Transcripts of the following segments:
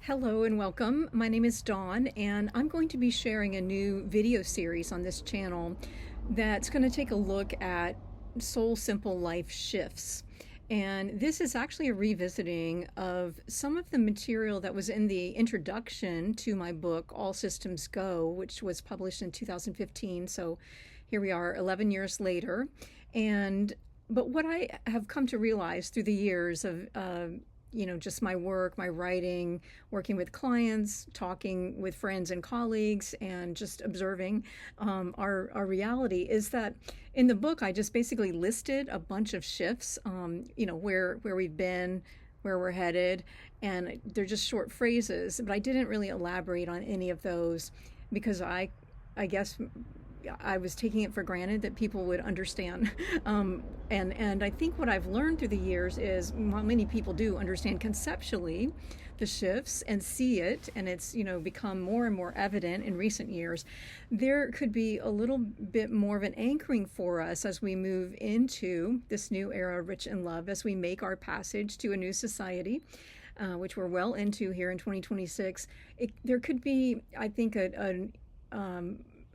Hello and welcome. My name is Dawn, and I'm going to be sharing a new video series on this channel that's going to take a look at soul simple life shifts. And this is actually a revisiting of some of the material that was in the introduction to my book, All Systems Go, which was published in 2015. So here we are 11 years later. But what I have come to realize through the years of just my work, my writing, working with clients, talking with friends and colleagues, and just observing our reality is that in the book, I just basically listed a bunch of shifts, where we've been, where we're headed, and they're just short phrases, but I didn't really elaborate on any of those because I guess I was taking it for granted that people would understand. And I think what I've learned through the years is while many people do understand conceptually the shifts and see it, and it's become more and more evident in recent years, there could be a little bit more of an anchoring for us as we move into this new era rich in love, as we make our passage to a new society. Which we're well into here in 2026. There could be, I think, a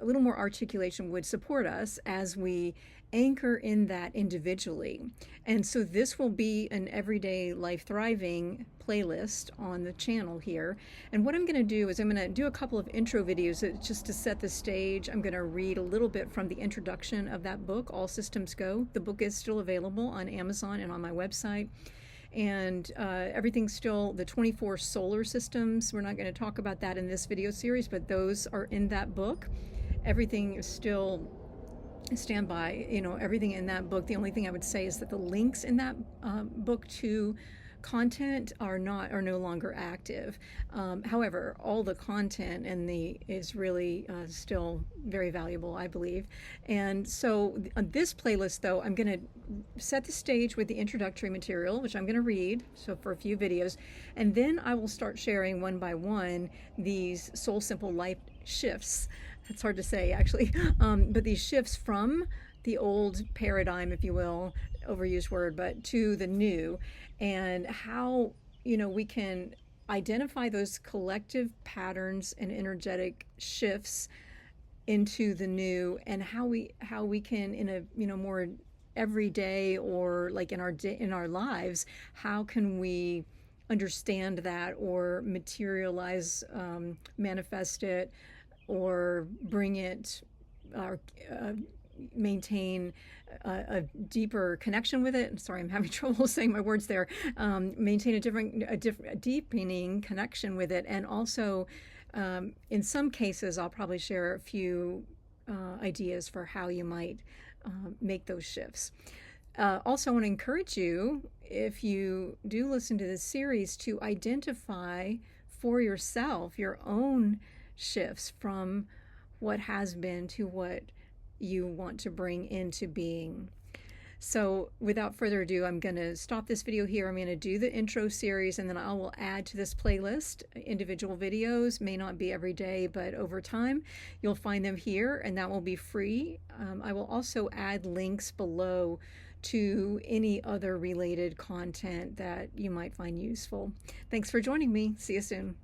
little more articulation would support us as we anchor in that individually. And so this will be an everyday life thriving playlist on the channel here. And what I'm going to do is I'm going to do a couple of intro videos just to set the stage. I'm going to read a little bit from the introduction of that book, All Systems Go. The book is still available on Amazon and on my website. And everything's still the 24 solar systems. We're not going to talk about that in this video series, but those are in that book. Everything is still standby, everything in that book. The only thing I would say is that the links in that book to content are no longer active. However, all the content is really still very valuable, I believe. And so on this playlist, though, I'm going to set the stage with the introductory material, which I'm going to read, so for a few videos, and then I will start sharing one by one these soul simple life shifts. It's hard to say, actually, but these shifts from the old paradigm, if you will, overused word, but to the new, and how we can identify those collective patterns and energetic shifts into the new, and how we can, in a more everyday, or like in our lives, how can we understand that or materialize, manifest it, or bring it, or maintain a deeper connection with it. Sorry, I'm having trouble saying my words there. Maintain a deepening connection with it, and also, in some cases, I'll probably share a few ideas for how you might make those shifts. Also, I want to encourage you, if you do listen to this series, to identify for yourself your own shifts from what has been to what you want to bring into being. So without further ado, I'm going to stop this video here. I'm going to do the intro series, and then I will add to this playlist individual videos. May not be every day, but over time you'll find them here, and that will be free. I will also add links below to any other related content that you might find useful. Thanks for joining me. See you soon.